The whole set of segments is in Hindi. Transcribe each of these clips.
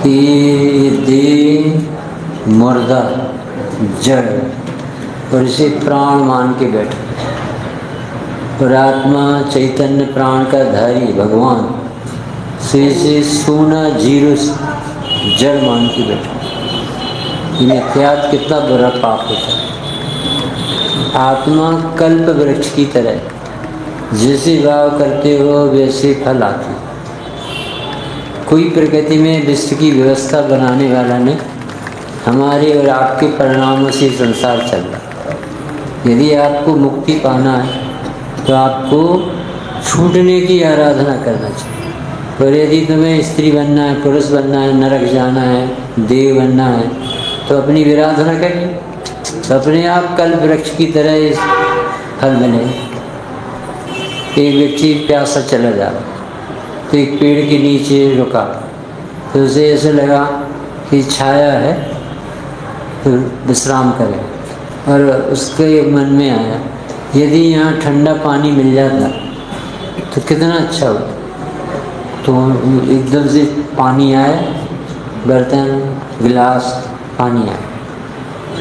कि ये देह मुर्दा जड़ और इसे प्राण मान के बैठे, और आत्मा चैतन्य प्राण का धारी भगवान से सोना जीरो जड़ मान के बैठे। इन्हें त्याग कितना बुरा पाप होता है। आत्मा कल्प वृक्ष की तरह जैसे भाव करते हो वैसे फल आते। कोई प्रकृति में विश्व की व्यवस्था बनाने वाला नहीं, हमारे और आपके परिणामों से संसार चल रहा। यदि आपको मुक्ति पाना है तो आपको छूटने की आराधना करना चाहिए। और यदि तुम्हें स्त्री बनना है, पुरुष बनना है, नरक जाना है, देव बनना है, तो अपनी विराधना करिए, तो अपने आप कल्प वृक्ष की तरह इस फल मिले। एक व्यक्ति प्यासा चला जा रहा, तो एक पेड़ के नीचे रुका, तो उसे ऐसे लगा कि छाया है तो विश्राम करे, और उसके मन में आया यदि यहाँ ठंडा पानी मिल जाता तो कितना अच्छा हो। तो एकदम से पानी आया, बर्तन गिलास पानी आया,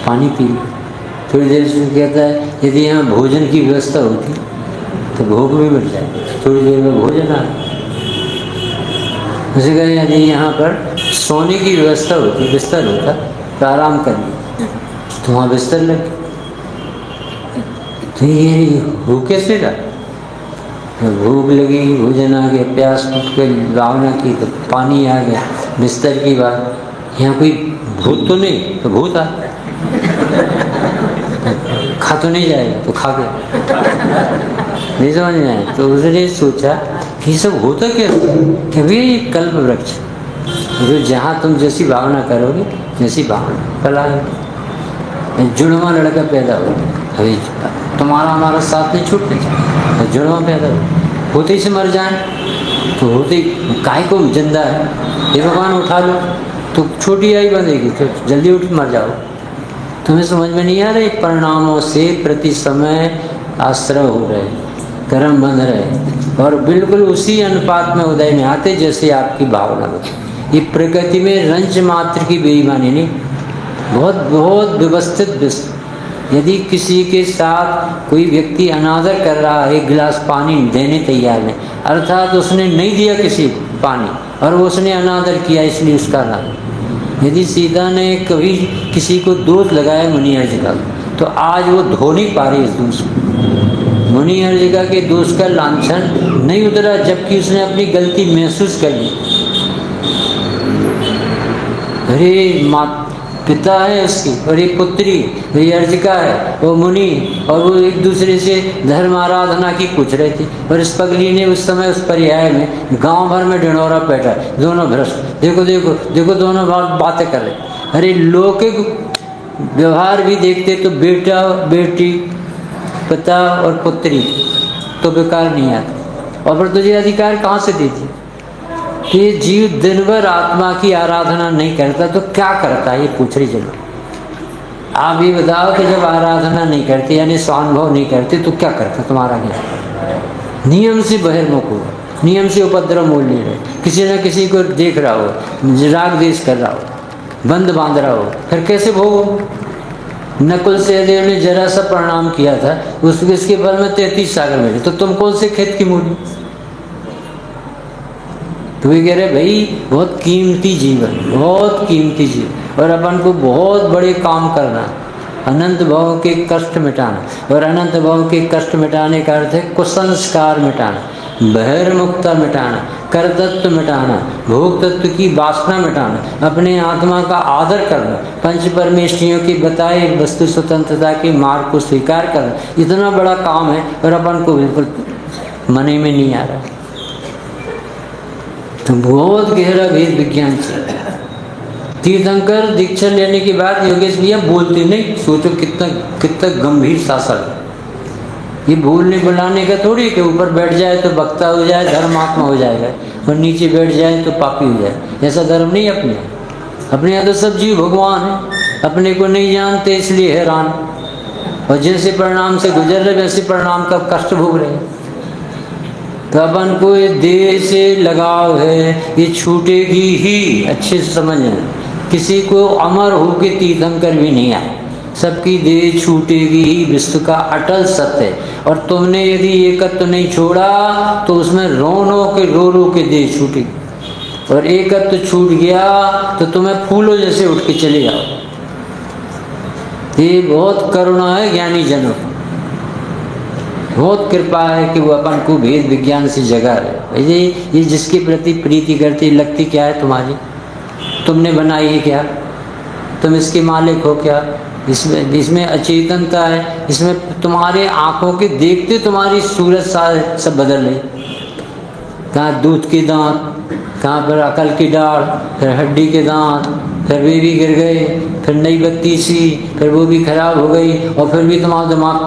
पानी पी। थोड़ी देर से कहता है यदि यहाँ भोजन की व्यवस्था होती तो भूख भी मिट जाए, थोड़ी देर में भोजन आ। उसे कहा यदि यहाँ पर सोने की व्यवस्था होती, बिस्तर होता तो आराम कर ली, तो वहाँ बिस्तर लग। तो ये भूख कैसे रहा? भूख लगी, भोजन आ गया, प्यास के भावना की तो पानी आ गया, बिस्तर की बात। यहाँ कोई भूत तो नहीं, तो भूत आ खा तो नहीं जाएगा, तो खा गया। नहीं समझ में आया। तो उसने सोचा कि सब होता क्या कि भाई कल्प वृक्ष जो जहाँ तुम जैसी भावना करोगे जैसी भावना कल आएगी। जुड़वा लड़का पैदा हो, अभी तुम्हारा हमारा साथ नहीं छूटने चाहिए, जुड़वा पैदा होते ही से मर जाए तो होते काय को जिंदा है, ये भगवान उठा लो तो छोटी आई बंधेगी, तो जल्दी उठ मर जाओ। तुम्हें समझ में नहीं आ रही? परिणामों से प्रति समय आश्रय हो रहे, कर्म बंध रहे, और बिल्कुल उसी अनुपात में उदय में आते जैसे आपकी भावना होती। ये प्रकृति में रंच मात्र की बेईमानी नहीं, बहुत बहुत व्यवस्थित विश्व। यदि किसी के साथ कोई व्यक्ति अनादर कर रहा है, एक गिलास पानी देने तैयार नहीं, अर्थात उसने नहीं दिया किसी को पानी और वो उसने अनादर किया इसलिए उसका अनादर। यदि सीता ने कभी किसी को दोष लगाया मुनिहर्जिका, तो आज वो धो नहीं पा रही इस दोष को। मुनिहर्जिका के दोष का लांछन नहीं उतरा, जबकि उसने अपनी गलती महसूस कर ली। अरे माँ पिता है उसकी, और ये पुत्री, ये अर्जिका है, वो मुनि, और वो एक दूसरे से धर्म आराधना की पूछ रहे थे। और इस पगली ने उस समय उस पर्याय में गांव भर में ढिंढोरा बैठा, दोनों भ्रष्ट, देखो देखो देखो दोनों बातें कर रहे। अरे लौकिक व्यवहार भी देखते तो बेटा बेटी, पिता और पुत्री तो बेकार नहीं आता, और फिर तुझे अधिकार कहाँ से देती? ये जीव दिन भर आत्मा की आराधना नहीं करता तो क्या करता है, ये पूछ रही। चलो आप ये बताओ कि जब आराधना नहीं करते यानी स्वानुभव नहीं करते तो क्या करता तुम्हारा ज्ञान? नियम से बहिर्मुख हो, नियम से उपद्रव मोल ले रहे, किसी न किसी को देख रहा हो, राग देश कर रहा हो, बंद बांध रहा हो, फिर कैसे भोगो? नकुल सहदेव ने जरा सा प्रणाम किया था, उसके फल में 33 सागर मिले, तो तुम कौन से खेत की मूली? तो वे कह रहे भाई बहुत कीमती जीवन, बहुत कीमती जीवन, और अपन को बहुत बड़े काम करना, अनंत भाव के कष्ट मिटाना, और अनंत भाव के कष्ट मिटाने का अर्थ है कुसंस्कार मिटाना, बहिर्मुखता मिटाना, कर्तृत्व मिटाना, भोग तत्व की वासना मिटाना, अपने आत्मा का आदर करना, पंच परमेष्ठियों की बताए वस्तु स्वतंत्रता के मार्ग को स्वीकार करना, इतना बड़ा काम है और अपन को बिल्कुल मने में नहीं आ रहा। तो बहुत गहरा वेद विज्ञान से तीर्थंकर दीक्षा लेने के बाद योगेश भैया बोलते नहीं, सोचो कितना कितना गंभीर शासन। ये बोलने बुलाने का थोड़ी कि ऊपर बैठ जाए तो वक्ता हो जाए, धर्मात्मा हो जाएगा, और नीचे बैठ जाए तो पापी हो जाए। ऐसा धर्म नहीं अपने यहाँ तो सब जीव भगवान है, अपने को नहीं जानते इसलिए हैरान, और जैसे परिणाम से गुजर रहे वैसे परिणाम का कष्ट भोग रहे। तो अपन को ये देह से लगाव है, ये छूटेगी ही, अच्छे से समझना। किसी को अमर होके तीर्थंकर भी नहीं आए, सबकी देह छूटेगी ही, विश्व का अटल सत्य है। और तुमने यदि एकत्व नहीं छोड़ा तो उसमें रो रो के देह छूटेगी, और एकत्व छूट गया तो तुम्हें फूलों जैसे उठ के चले जाओ। ये बहुत करुणा है ज्ञानी जनों, बहुत कृपा है कि वो अपन को भेद विज्ञान से जगा रहे। ये जिसके प्रति प्रीति करती लगती क्या है तुम्हारी, तुमने बनाई है क्या, तुम इसके मालिक हो क्या, इसमें अचेतनता है, इसमें तुम्हारे आंखों के देखते तुम्हारी सूरत सब बदल रही। कहाँ दूध के दांत, कहाँ पर अकल की डाढ़, फिर हड्डी के दांत, फिर वे भी गिर गए, फिर नई बत्ती सी, फिर वो भी खराब हो गई, और फिर भी तुम्हारा दिमाग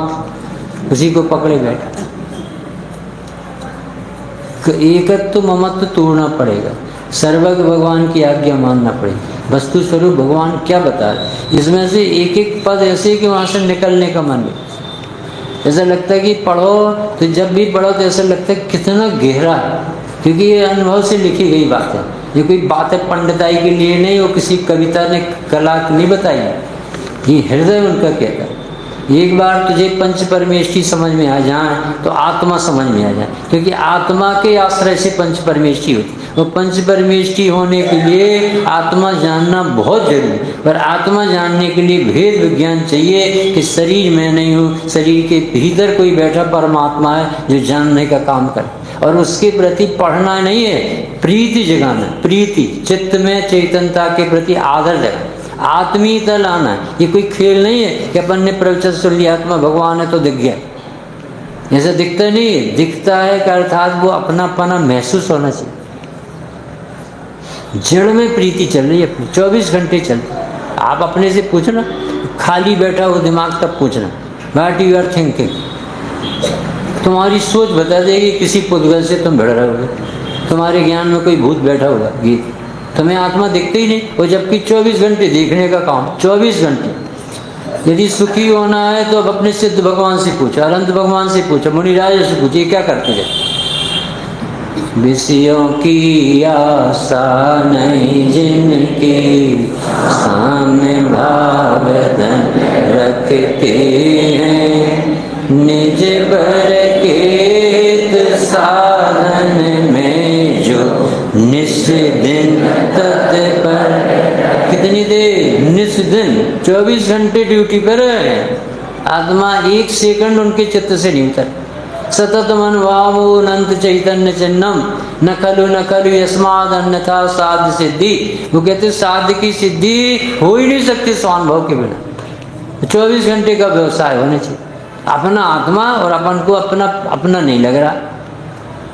उसी को पकड़े बैठा। एकत्व तो ममत्व तोड़ना पड़ेगा, सर्वज्ञ भगवान की आज्ञा मानना पड़ेगी। वस्तु स्वरूप भगवान क्या बता रहे, इसमें से एक एक पद ऐसे कि वहाँ से निकलने का मन नहीं। ऐसा लगता है कि पढ़ो तो जब भी पढ़ो तो ऐसा लगता है कितना गहरा है, क्योंकि ये अनुभव से लिखी गई बात है। ये कोई बात है पंडिताई के लिए नहीं, वो किसी कविता ने कला नहीं बताई, ये हृदय उनका कहता है। एक बार तुझे पंच परमेष्ठी समझ में आ जाए तो आत्मा समझ में आ जाए, क्योंकि आत्मा के आश्रय से पंच परमेष्ठी होती है। और पंच परमेष्ठी होने के लिए आत्मा जानना बहुत जरूरी है। पर आत्मा जानने के लिए भेद विज्ञान चाहिए कि शरीर में नहीं हूँ, शरीर के भीतर कोई बैठा परमात्मा है जो जानने का काम करे, और उसके प्रति पढ़ना नहीं है, प्रीति जगाना, प्रीति चित्त में चैतन्यता के प्रति आदर जगाना, आत्मीयता लाना है। ये कोई खेल नहीं है कि अपन ने प्रवचन सुन लिया आत्मा भगवान है तो दिख गया, ऐसा दिखता नहीं है। दिखता है कि अर्थात वो अपनापना महसूस होना चाहिए। जड़ में प्रीति चल रही है अपनी, 24 घंटे चलती। आप अपने से पूछना, खाली बैठा हो दिमाग तब पूछना, व्हाट यू आर थिंकिंग। तुम्हारी सोच बता देगी किसी पुद्गल से तुम भिड़ रहे हो, तुम्हारे ज्ञान में कोई भूत बैठा होगा, गीत तुम्हें आत्मा दिखते ही नहीं। और जबकि 24 घंटे देखने का काम, 24 घंटे। यदि सुखी होना है तो अब अपने सिद्ध भगवान से पूछो, अनंत भगवान से पूछो, मुनिराज से पूछो, क्या करते थे। विषयों की आशा नहीं जिनके सामने भावधन रखते हैं, निज बरकेत साधन में जो निस दिन तत्पर। कितनी देर, निस दिन, 24 घंटे ड्यूटी पर है। आत्मा एक सेकंड उनके चित्त से नहीं उतर। सतत मन वामो अनंत चैतन्य चिन्हम न खलु यस्माद अन्यथा साध्य सिद्धि। वो कहते साध्य की सिद्धि हो ही नहीं सकती स्वानुभव के बिना। 24 घंटे का व्यवसाय होना चाहिए। अपना आत्मा और अपन को अपना नहीं लग रहा,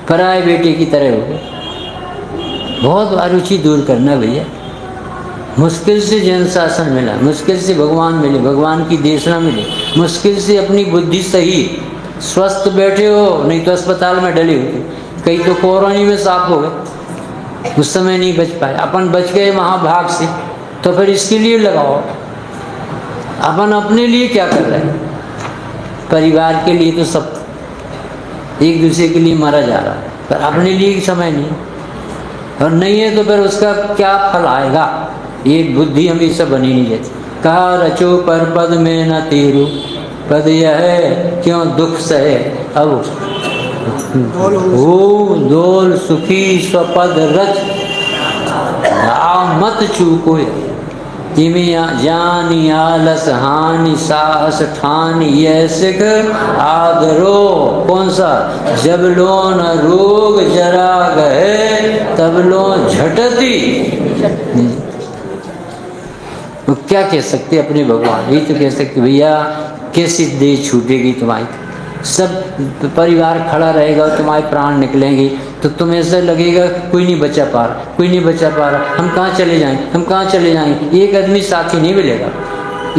पराये बेटे की तरह हो गए। बहुत अरुचि दूर करना भैया। मुश्किल से जैन शासन मिला, मुश्किल से भगवान मिले, भगवान की देशना मिली, मुश्किल से अपनी बुद्धि सही, स्वस्थ बैठे हो, नहीं तो अस्पताल में डले होते। कई तो कोरोना में साफ हो गए, उस समय नहीं बच पाए। अपन बच गए महाभाग से, तो फिर इसके लिए लगाओ। अपन अपने लिए क्या कर रहे हैं, परिवार के लिए तो सब एक दूसरे के लिए मरा जा रहा है, पर अपने लिए समय नहीं, और नहीं है तो फिर उसका क्या फल आएगा। ये बुद्धि हमेशा बनी नहीं रहती। कहा रचो पर पद में न तेरू, पद यह है क्यों दुख सहे। अब हो दोल सुखी स्वपद रच, मत चूको। जानी आलस हानि साहस ठान, यह सिख आदरो। कौन सा, जब लो न रोग जरा गए, तब लो झटती। वो क्या कह सकते अपने भगवान, यही तो कह सकते भैया कैसी देह छूटेगी तुम्हारी, सब परिवार खड़ा रहेगा, तुम्हारे प्राण निकलेंगे, तो तुम्हें ऐसा लगेगा कोई नहीं बचा पा रहा, कोई नहीं बचा पा रहा, हम कहाँ चले जाएं, हम कहाँ चले जाएं। एक आदमी साथी नहीं मिलेगा।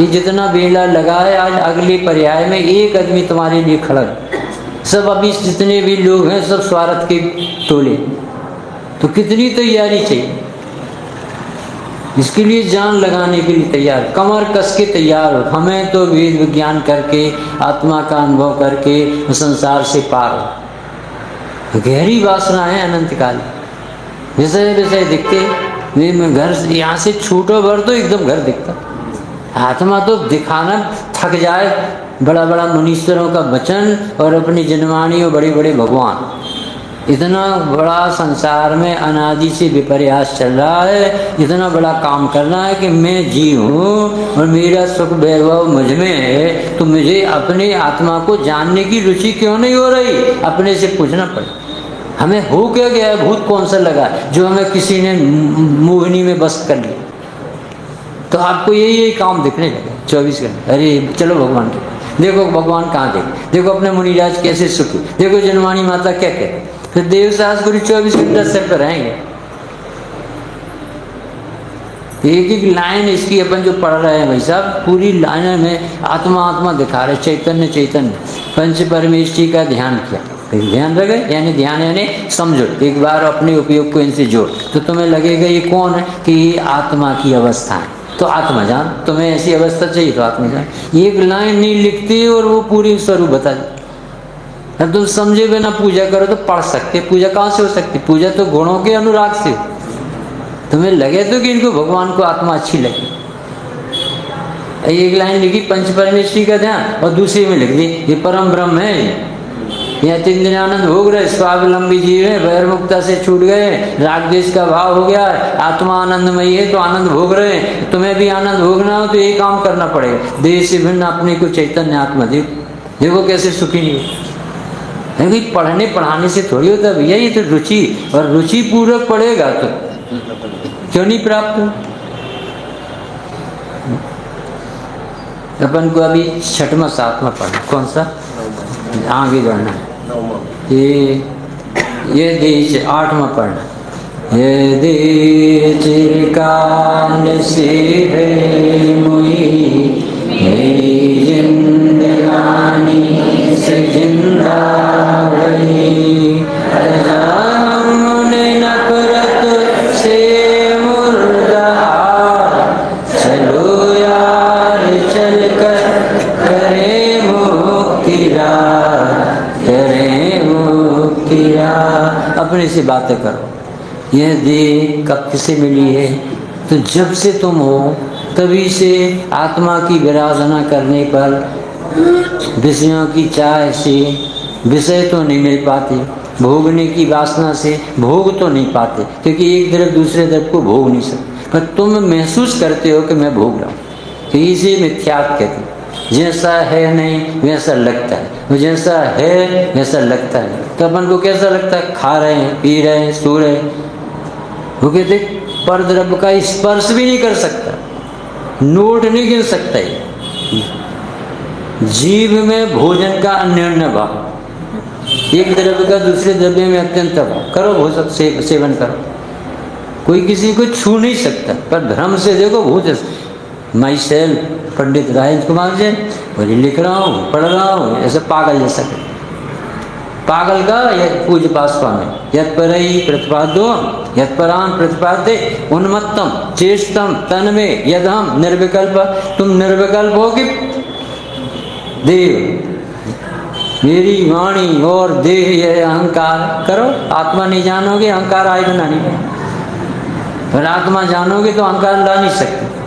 ये जितना बेला लगा है, आज अगले पर्याय में एक आदमी तुम्हारे लिए खड़ा है। सब अभी जितने भी लोग हैं सब स्वार्थ के टोले। तो कितनी तैयारी चाहिए इसके लिए, जान लगाने के लिए तैयार, कमर कस के तैयार हो। हमें तो वेद विज्ञान करके, आत्मा का अनुभव करके संसार से पार हो। गहरी वासना है अनंत काल, विषय विषय दिखते। मैं घर यहाँ से छूटो भर तो एकदम घर दिखता। आत्मा तो दिखाना थक जाए, बड़ा बड़ा मुनीश्वरों का वचन और अपनी जनवाणी और बड़े बड़े भगवान, इतना बड़ा संसार में अनादि से विपर्यास चल रहा है, इतना बड़ा काम करना है कि मैं जी हूँ और मेरा सुख वैभव मुझ में है, तो मुझे अपने आत्मा को जानने की रुचि क्यों नहीं हो रही? अपने से पूछना पड़े, हमें हो क्या गया? भूत कौन सा लगा जो हमें किसी ने मोहिनी में बस कर लिया? तो आपको यही काम दिखने लगे 24 घंटे। अरे चलो भगवान के, देखो भगवान कहाँ देखो अपने मुनिराज कैसे सुखी, देखो जनवाणी माता क्या कहते। फिर देव सास गुरु 24 घंटा सिर पर रहेंगे। एक एक लाइन इसकी अपन जो पढ़ रहे हैं भाई साहब, पूरी लाइन में आत्मा आत्मा दिखा रहे, चैतन्य चैतन्य पंच परमेष्ठी का ध्यान किया। ध्यान रखे यानी ध्यान यानी समझो, एक बार अपने उपयोग को इनसे जोड़, तो तुम्हें लगेगा ये कौन है कि ये आत्मा की अवस्था है, तो आत्मा जान। तुम्हें ऐसी अवस्था चाहिए तो आत्मा जान। एक लाइन नहीं लिखती और वो पूरी स्वरूप बता दी। अब तुम समझे बिना पूजा करो तो पढ़ सकते, पूजा कहाँ से हो सकती? पूजा तो गुणों के अनुराग से। तुम्हें लगे तो कि इनको भगवान को आत्मा अच्छी लगी, एक लाइन लिखी पंच परमेष्ठी का ध्यान और दूसरी में लिख दी ये परम ब्रह्म है, यहाँ 3 दिन आनंद भोग रहे, स्वावलंबी जीव है, बहिर्मुक्ता से छूट गए, राग द्वेष का भाव हो गया, आत्मा आनंदमयी है तो आनंद भोग रहे हैं। तुम्हें भी आनंद भोगना हो तो ये काम करना पड़ेगा, देह से भिन्न अपने को चैतन्य आत्मा देखो कैसे सुखी नहीं है। पढ़ने पढ़ाने से थोड़ी होता भैया, ये तो रुचि, और रुचि पूर्वक पढ़ेगा तो क्यों नहीं प्राप्त। अपन को अभी 6वां 7वां पढ़ना, कौन सा आगे बढ़ना है? ये देश 8वां पढ़ना। ये दे चिरकाल से है मुई, मेरी जिंदगानी से जिंदा रही, हमने नफरत से मुर्दा, चलो यार चल कर करे मुक्ति अपने से बातें करो। यह देह कब से मिली है? तो जब से तुम हो तभी से आत्मा की विराधना करने पर विषयों की चाह से विषय तो नहीं मिल पाते, भोगने की वासना से भोग तो नहीं पाते, क्योंकि एक तरफ दूसरे तरफ को भोग नहीं सकते, पर तुम महसूस करते हो कि मैं भोग रहा हूँ। तो इसे मिथ्यात्व कहते हैं। जैसा है नहीं वैसा लगता है, वो जैसा है वैसा लगता है। तो अपन को कैसा लगता है? खा रहे हैं, पी रहे हैं, सो रहे हैं। वो कहते पर द्रव्य का स्पर्श भी नहीं कर सकता, नोट नहीं गिन सकता है। जीव में भोजन का अन्योन्य भाव, एक द्रव्य का दूसरे द्रव्य में अत्यंत भाव। करो भोजन सेवन करो, कोई किसी को छू नहीं सकता, पर भ्रम से देखो भूत। माई सेल्फ पंडित राजेंद्र कुमार जैन, बोले लिख रहा हूँ, पढ़ रहा हूँ, ऐसे पागल जैसा। पागल का यद पूज्य पासवान यद पर प्रतिपादो यद परान प्रतिपादे उन्मत्तम चेष्टम तन में यद हम निर्विकल्प। तुम निर्विकल्प हो कि देव मेरी वाणी और देह यह अहंकार करो। आत्मा नहीं जानोगे अहंकार आएगा नहीं, पर आत्मा जानोगे तो अहंकार ला नहीं सकते।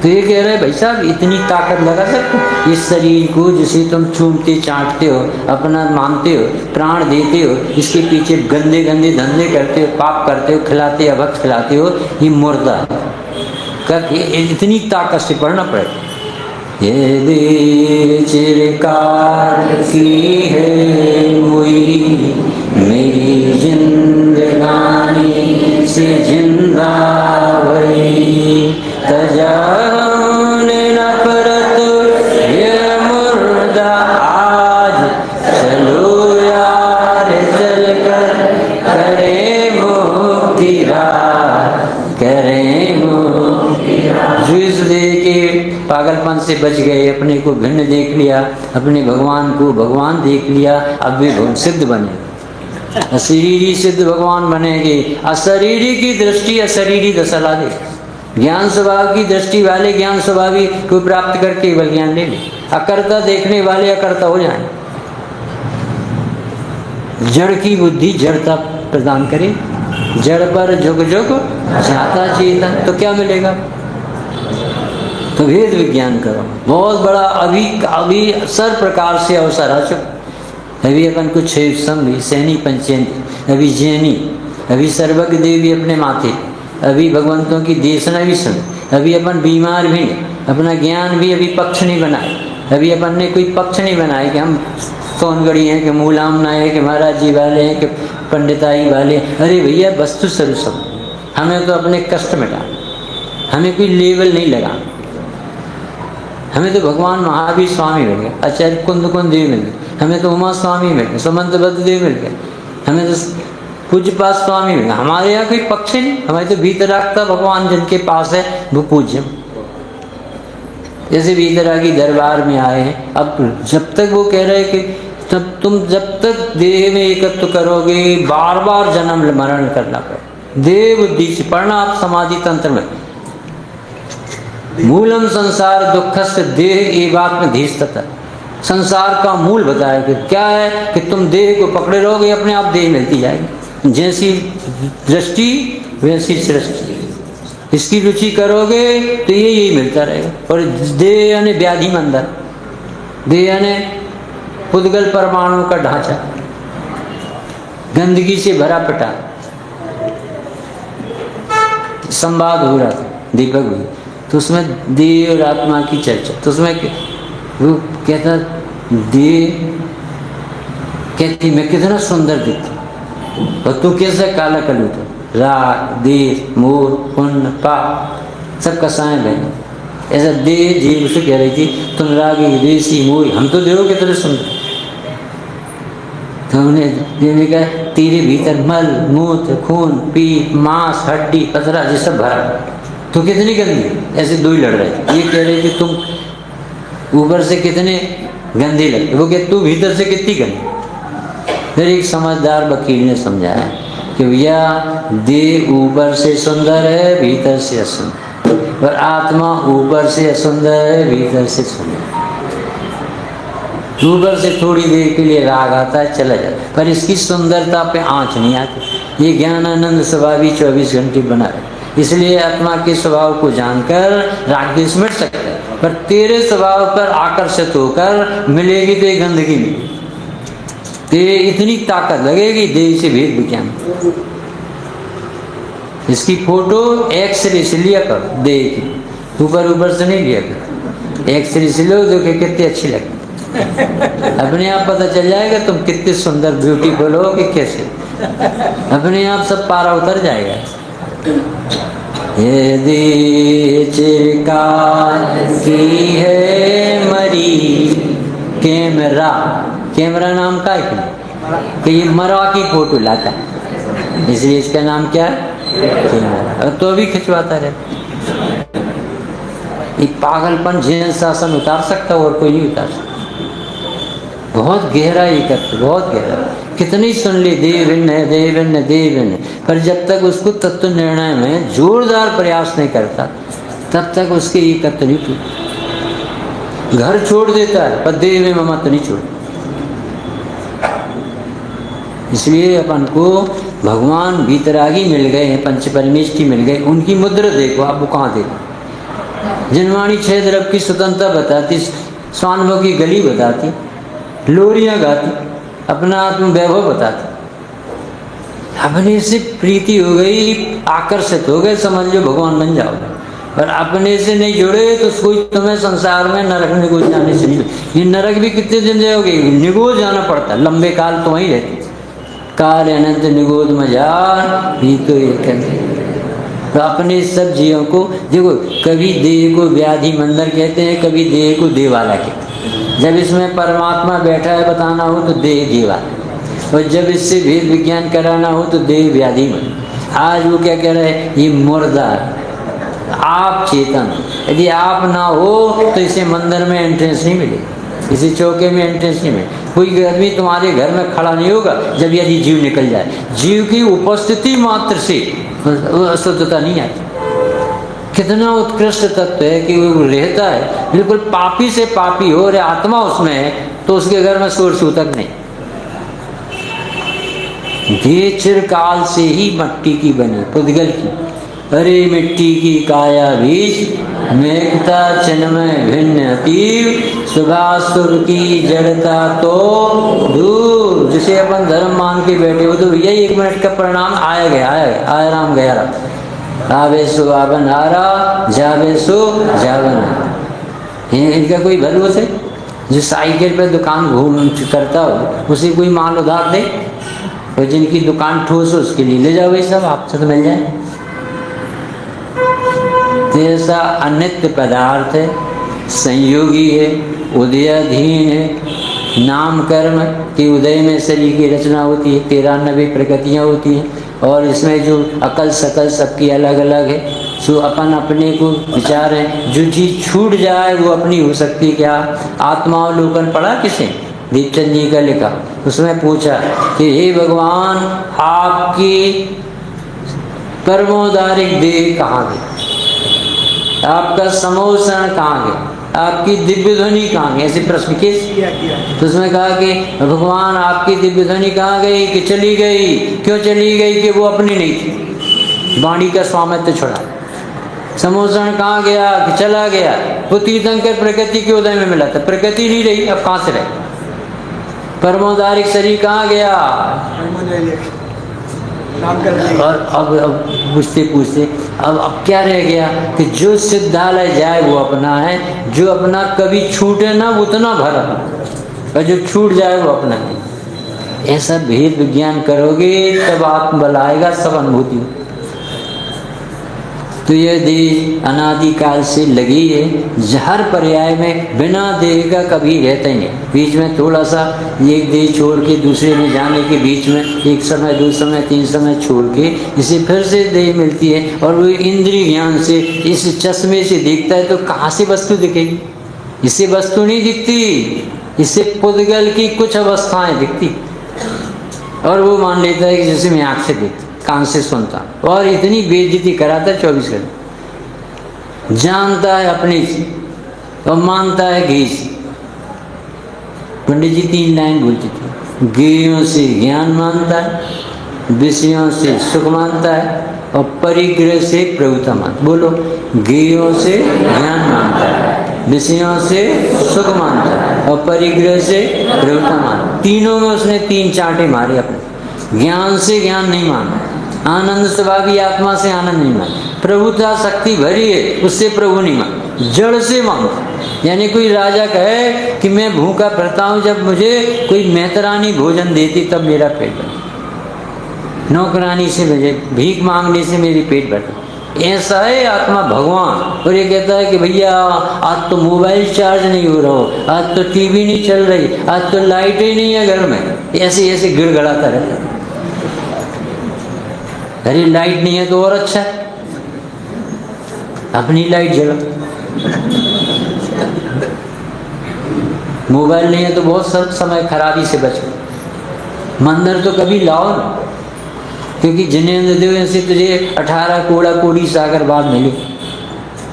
तो ये कह रहे भाई साहब इतनी ताकत लगा सकते इस शरीर को, जिसे तुम चूमते चाटते हो, अपना मानते हो, प्राण देते हो, इसके पीछे गंदे गंदे धंधे करते हो, पाप करते हो, खिलाते अभक्त खिलाते हो, ये मुर्दा है। इतनी ताकत से पढ़ना पड़ेगा। ये दे चिरकाल की है मुई, मेरी जिंदगानी से जिंदा वही, तजाने नफरत ये मुर्दा आज, चलो यार चल कर करे मुक्ति करे मुक्ति। जुइस दे के पागलपन से बच गए, अपने को भिन्न देख लिया, अपने भगवान को भगवान देख लिया, अब भी सिद्ध बने। अशरीरी सिद्ध भगवान बनेंगे। अशरीरी की दृष्टि अशरीरी दशा ला दे। ज्ञान स्वभाव की दृष्टि वाले ज्ञान स्वभावी को प्राप्त करके केवल ज्ञान ले ले। अकर्ता देखने वाले अकर्ता हो जाए। जड़ की बुद्धि जड़ता प्रदान करे, जड़ पर जुग जुग जाता चेतन, तो क्या मिलेगा? तो वेद विज्ञान करो, बहुत बड़ा अभी सर प्रकार से अवसर आ चुका। अभी अपन कुछ संघ सैनी पंचेंद्र, अभी जैनी, अभी सर्वज्ञ देवी अपने माथे, अभी भगवंतों की देशना भी सुन, अभी अपन बीमार भी नहीं, अपना ज्ञान भी अभी पक्ष नहीं बनाए, अभी अपन ने कोई पक्ष नहीं बनाए कि हम सोनगढ़ी हैं, कि मूलामना है, कि महाराज जी वाले हैं, कि पंडिताई वाले। अरे भैया वस्तु स्वरूप सब, हमें तो अपने कष्ट मिटा, हमें कोई लेवल नहीं लगा, हमें तो भगवान महावीर स्वामी मिल गए, आचार्य कुंद देव मिल गए, हमें तो उमा स्वामी मिल गए, सुमंत बद्ध देव मिल गए, हमें तो पूज्यपाद स्वामी मिल गए। हमारे यहाँ कोई पक्ष नहीं, हमारे तो भीतरागता भगवान जिनके पास है वो पूज्य। जैसे भीतरागी दरबार में आए हैं, अब जब तक वो कह रहे कि तब तुम जब तक देह में एकत्व करोगे बार बार जन्म मरण करना पड़े, देह बुद्धि से पढ़ना आप समाधि तंत्र में, मूलम संसार दुखस्य देह एवात्म धीस्तता, संसार का मूल बताया कि क्या है कि तुम देह को पकड़े रहोगे, अपने आप देह मिलती जाएगी, जैसी दृष्टि वैसी सृष्टि, इसकी रुचि करोगे तो ये यही मिलता रहेगा। और देह यानी व्याधि मंदर, देह यानी पुद्गल परमाणु का ढांचा, गंदगी से भरा पटा। संवाद हो रहा था दीपक भाई, तो उसमें देह और आत्मा की चर्चा, तो उसमें वो कहता देह कहती मैं कितना सुंदर दिखती, और तू कैसा काला कलूटा, राग देश मोर पुण्य पाप सब कसाएं बहन। ऐसा देह जीव से कह रही थी तुम रागी देसी मोरी, हम तो देखो कितने सुंदर। तो उन्हें कहा तेरे भीतर मल मूत्र खून पीप मांस हड्डी पतरा ये सब भरा, तो कितनी गंदी। ऐसे दो ही लड़ रहे थे, ये कह रहे थे तुम ऊपर से कितने गंदे लगते, वो कह तू भीतर से कितनी गंदी। फिर एक समझदार वकील ने समझाया कि भैया देह ऊपर से सुंदर है भीतर से असुंदर, और आत्मा ऊपर से असुंदर है भीतर से सुंदर। ऊपर से थोड़ी देर के लिए राग आता है चला जाता है, पर इसकी सुंदरता पे आँच नहीं आती। ये ज्ञानानंद स्वभावी 24 घंटे बना है, इसलिए आत्मा के स्वभाव को जानकर राग द्वेष मिट सकता है, पर तेरे स्वभाव पर आकर्षित होकर मिलेगी तो ये गंदगी मिलेगी, तेरे इतनी ताकत लगेगी देह से भेद विज्ञान। इसकी फोटो एक्सरे से लिया कर देह की, ऊपर से नहीं लिया कर, एक्सरे से लो जो कि कितनी अच्छी लगती, अपने आप पता चल जाएगा तुम कितने सुंदर ब्यूटीफुल हो कि कैसे, अपने आप सब पारा उतर जाएगा। ये देह चिरकाल की है मरी, कैमरा नाम का है कि ये मरा की फोटो लाता है, इसलिए इसका नाम क्या है कैमरा, तो भी खिंचवाता रहे। ये पागलपन जैन शासन उतार सकता और कोई नहीं उतार सकता। बहुत गहरा ये करते, बहुत गहरा, कितनी सुन ली देव भिन्न है देव भिन्न देव भिन्न, पर जब तक उसको तत्व निर्णय में जोरदार प्रयास नहीं करता तब तक उसके ये तत्व नहीं टूटते। घर छोड़ देता है पर देह में ममत्व नहीं छोड़। इसलिए अपन को भगवान भीतरागी मिल गए हैं, पंच परमेष्ठी मिल गए, उनकी मुद्रा देखो आप, वो कहाँ देखो। जनवाणी 6 द्रव्य की स्वतंत्रता बताती, स्वानुभव की गली बताती, लोरियां गाती, अपना आत्म वैभव बताती। अपने से प्रीति हो गई, आकर्षित हो गए, समझ लो भगवान बन जाओगे। पर अपने से नहीं जुड़े तो कोई तुम्हें संसार में नरक निगोज जाने से नहीं। ये नरक भी कितने दिन जाओगे, निगोज जाना पड़ता, लंबे काल तो वहीं रहते। काल अनंत निगोद मजार भी तो तो अपने सब जीवों को देखो, कभी देह को व्याधि मंदर कहते हैं, कभी देह को देवाला कहते हैं। जब इसमें परमात्मा बैठा है बताना हो तो देह देवाला, और जब इससे भेद विज्ञान कराना हो तो देह व्याधि मंदिर। आज वो क्या कह रहे हैं, ये मुर्दा, आप चेतन, यदि आप ना हो तो इसे मंदिर में एंट्रेंस नहीं मिलेगी, इसी चौके में एंट्रेंस नहीं मिलेगी। कोई आदमी तुम्हारे घर में खड़ा नहीं होगा जब यदि जीव निकल जाए। जीव की उपस्थिति मात्र से अशुद्धता नहीं आती। कितना उत्कृष्ट तत्व है कि वो रहता है बिल्कुल पापी से पापी हो, और आत्मा उसमें है तो उसके घर में शोर सूतक नहीं। ये चिरकाल से ही मट्टी की बनी, पुद्गल की। अरे मिट्टी की काया बीज, मेघता चिन्मय भिन्न अतीव, सुभासुर की जड़ता तो दूर। जिसे अपन धर्म मान के बैठे हो तो यही 1 मिनट का परिणाम आया गया, आया राम गया राम। आवे सो आवन आरा, जावे सो जावन। इनका कोई भरोसा है? जो साइकिल पे दुकान घूम करता हो उसे कोई माल उधार दे, और जिनकी दुकान ठोस हो उसके लिए ले जाओ, ये सब आपसे तो मिल जाए। ऐसा अनित्य पदार्थ है, संयोगी है, उदयाधीन है। नाम कर्म के उदय में शरीर की रचना होती है, 93 प्रकृतियाँ होती हैं, और इसमें जो अकल सकल सबकी अलग अलग है। सो अपन अपने को विचार है, जो चीज़ छूट जाए वो अपनी हो सकती। क्या आत्मावलोकन पढ़ा किसे? दीपचंद जी का लिखा। उसमें पूछा कि हे भगवान, आपकी परमोदारिक देह कहाँ गई? आपका समोसन कहाँ गया? आपकी दिव्य ध्वनि कहाँ गई? ऐसे प्रश्न किस? तो उसमें कहा कि भगवान आपकी दिव्य ध्वनि कहाँ गई? कि चली गई। क्यों चली गई? कि वो अपनी नहीं थी, वाणी का स्वामित्व छोड़ा। समोसन कहाँ गया? कि चला गया। वो तीर्थंकर प्रकृति के उदय में मिला था, प्रकृति नहीं रही, अब कहाँ से रही? परमोदारिक शरीर कहाँ गया? और अब पूछते पूछते अब क्या रह गया? कि जो सिद्धालय जाए वो अपना है, जो अपना कभी छूटे ना वो उतना भरा, और जो छूट जाए वो अपना नहीं। ऐसा भेद विज्ञान करोगे तब आत्मबल आएगा, सब अनुभूति। तो ये देह अनादिकाल से लगी है, हर पर्याय में बिना देह का कभी रहता ही नहीं। बीच में थोड़ा सा एक देह छोड़ के दूसरे में जाने के बीच में एक समय, 2 समय, 3 समय छोड़ के इसे फिर से देह मिलती है, और वो इंद्रिय ज्ञान से इस चश्मे से दिखता है। तो कहाँ से वस्तु दिखेगी? इससे वस्तु नहीं दिखती, इससे पुद्गल की कुछ अवस्थाएं दिखती, और वो मान लेता है कि जैसे मैं आँख से देखता, कान से सुनता, और इतनी बेइज्जती कराता है 24 घंटे। जानता है अपनी से और मानता है घी से। पंडित जी 3 लाइन बोलते थे, गेयों से ज्ञान मानता है, विषयों से सुख मानता है, और परिग्रह से प्रभुता मानता। बोलो, गेयों से ज्ञान मानता है, विषयों से सुख मानता है, और परिग्रह से प्रभुता मानता। तीनों में उसने 3 चांटे मारे अपने। ज्ञान से ज्ञान नहीं माना, आनंद स्वभावी आत्मा से आनंद नहीं माना, प्रभुता शक्ति भरी है उससे प्रभु नहीं माना, जड़ से मांगता। यानी कोई राजा कहे कि मैं भूखा फिरता हूँ, जब मुझे कोई मेहतरानी भोजन देती तब मेरा पेट भरता, नौकरानी से मुझे भीख मांगने से मेरी पेट भरता। ऐसा है आत्मा भगवान। और ये कहता है कि भैया आज तो मोबाइल चार्ज नहीं हो रहा हो, आज तो टीवी नहीं चल रही, आज तो लाइट ही नहीं है घर में, ऐसे ऐसे गिड़गड़ाता रहता है। अरे लाइट नहीं है तो और अच्छा है, अपनी लाइट जला। मोबाइल नहीं है तो बहुत सब समय खराबी से बचो। मंदिर तो कभी लाओ ना, क्योंकि जिनेंद्र देव से तुझे 18 कोड़ा कोड़ी सागर बाद मिली,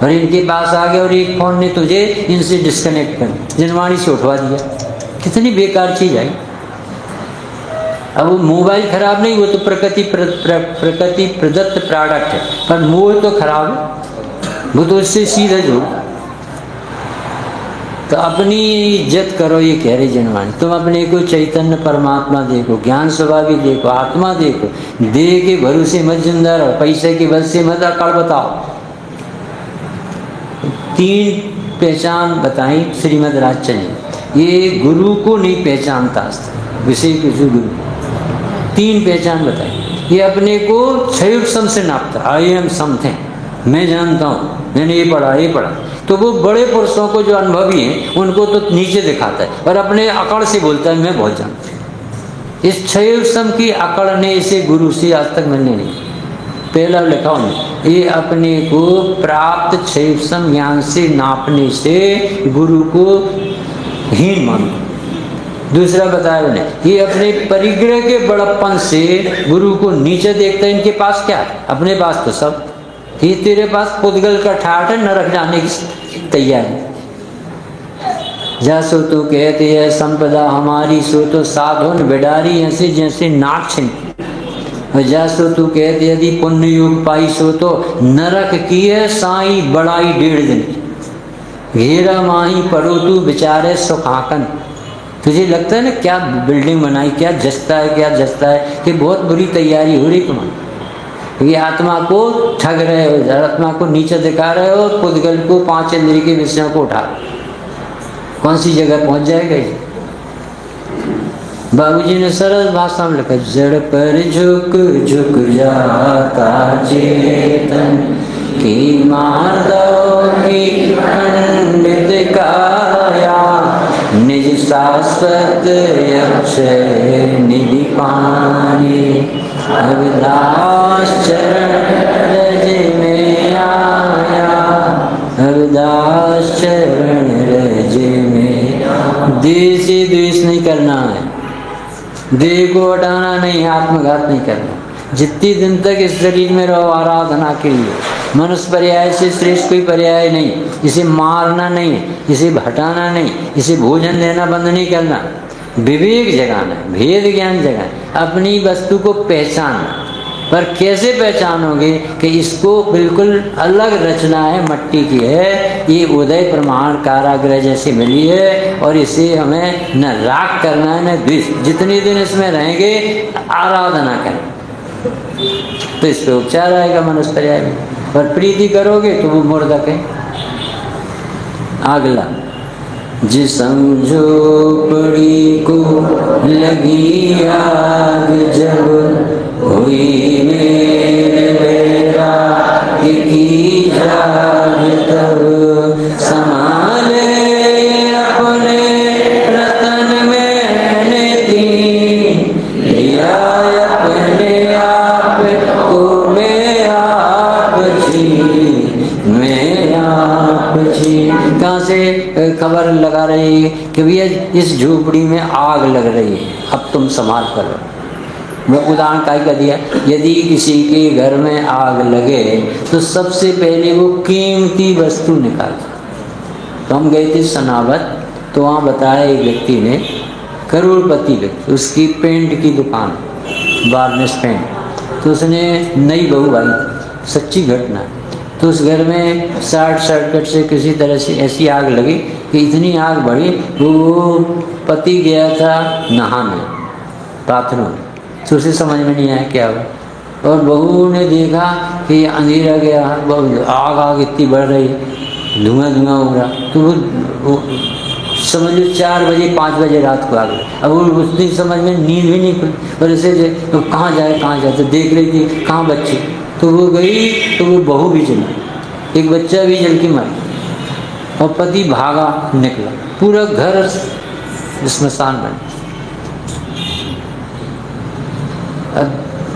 और इनके पास आ गया और एक फोन ने तुझे इनसे डिस्कनेक्ट कर, जनवाणी से उठवा दिया। कितनी बेकार चीज आई। अब वो मोबाइल खराब नहीं, वो तो प्रकृति प्रदत्त प्रोडक्ट है, पर मोह तो खराब है, वो तो इससे सीधा जुड़। तो अपनी इज्जत करो, ये कह रही जनवाणी। तुम अपने को चैतन्य परमात्मा देखो, ज्ञान स्वभावी देखो, आत्मा देखो। देह के भरोसे मत जिंदा रहो, पैसे के बल से मत अकड़ बताओ। 3 पहचान बताई श्रीमद राजचंद्र। ये गुरु को नहीं पहचानता, विषय के जो गुरु 3 पहचान बताई। ये अपने को क्षयुर सम से नापता, आई एम समथिंग, मैं जानता हूँ, मैंने ये पढ़ा। तो वो बड़े पुरुषों को जो अनुभवी हैं उनको तो नीचे दिखाता है, और अपने अकड़ से बोलता है मैं बहुत जानता हूँ। इस क्षयुर सम की अकड़ ने इसे गुरु से आज तक मिलने नहीं। पहला लिखा उन्होंने, ये अपने को प्राप्त क्षयुर सम ज्ञान से नापने से गुरु को हीन मानता। दूसरा बताया उन्हें, ये अपने परिग्रह के बड़प्पन से गुरु को नीचे देखता है। इनके पास क्या है? अपने पास तो सब, ये तेरे पास पुद्गल का ठाठ है, नरक जाने की तैयारी। जैसो तो कहते है संपदा हमारी, सो तो साधुन बिडारी, ऐसे जैसे नाक छिन जैसो तू कहते यदि पुण्य योग पाई सो तो नरक की है साई बड़ाई 1.5 दिन घेरा माही पढ़ो तू बेचारे सुखाकन। तुझे लगता है ना क्या बिल्डिंग बनाई, क्या जचता है, क्या जचता है कि बहुत बुरी तैयारी हो रही तुम्हारी। ये आत्मा को ठग रहे हो, आत्मा को नीचे दिखा रहे हो, पुद्गल को 5 इंद्रिय के विषयों को उठा रहे हो। कौन सी जगह पहुंच जाएगा ये? बाबूजी ने सरल भाषा में लिखा, जड़ पर झुक झुक जाता चेतन की माधव की खंडित काया निज शाश्वत अक्षय निधि पानी रविदास चरण रज में आया रविदास चरण रज में। देह से द्वेष नहीं करना है, देह को हटाना नहीं, आत्मघात नहीं करना। जितनी दिन तक इस शरीर में रहो आराधना के लिए, मनुष्य पर्याय से श्रेष्ठ कोई पर्याय नहीं। इसे मारना नहीं, इसे हटाना नहीं, इसे भोजन देना बंद नहीं करना, विवेक जगाना, भेद ज्ञान जगाना, अपनी वस्तु को पहचानना। पर कैसे पहचानोगे कि इसको बिल्कुल अलग रचना है, मट्टी की है, ये उदय प्रमाण कारागृह जैसे मिली है और इसे हमें न राग करना है न द्वेष। जितने दिन इसमें रहेंगे आराधना करें तो इस पर उपचार आएगा मनुष्य पर्याय में। पर प्रीति करोगे तो वो मुर्दा कहे। अगला, जिसम झोपड़ी को लगी आग जब हुई मेरे बेरा की जाग तब संभाले अपने रतन मैंने दीन लिया अपने आप को मैं आप जी। कहाँ से खबर लगा रही है कि भैया इस झोपड़ी में आग लग रही है, अब तुम संभाल करो। मैं उदाहरण का दिया, यदि किसी के घर में आग लगे तो सबसे पहले वो कीमती वस्तु निकालता। तो हम गए थे सनावत, तो वहाँ बताया एक व्यक्ति ने, करोड़पति व्यक्ति, उसकी पेंट की दुकान, वार्निश पेंट। तो उसने नई बहू आई, सच्ची घटना। तो उस घर में शॉर्ट सर्किट से किसी तरह से ऐसी आग लगी कि इतनी आग बढ़ी, वो पति गया था नहाने बाथरूम, तो उसे समझ में नहीं आया क्या हुआ। और बहू ने देखा कि अंधेरा गया, आग इतनी बढ़ रही, धुआं धुआं हो रहा। तो वो समझ लो 4 बजे 5 बजे रात को आ गई। अब वो उस दिन समझ में नींद भी नहीं खुली, और ऐसे तो कहाँ जाए तो देख रही थी कहाँ बच्चे। तो वो गई तो वो बहू भी जली, एक बच्चा भी जल के मर, और पति भागा निकला, पूरा घर स्मशान बन।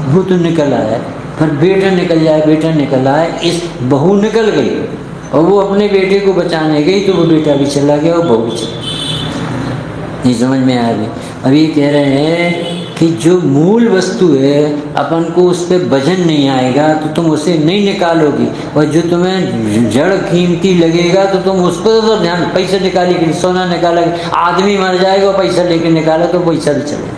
वो तो निकल आया, पर बेटा निकल आया, इस बहू निकल गई और वो अपने बेटे को बचाने गई तो वो बेटा भी चला गया और बहू भी चला। नहीं समझ में आ रही। अब ये कह रहे हैं कि जो मूल वस्तु है अपन को उस पर वजन नहीं आएगा तो तुम उसे नहीं निकालोगी, और जो तुम्हें जड़ कीमती लगेगा तो तुम उस पर तो ध्यान। पैसा निकालेगी, सोना निकालेगी, आदमी मर जाएगा पैसा लेके निकाला तो पैसा भी चलेगा।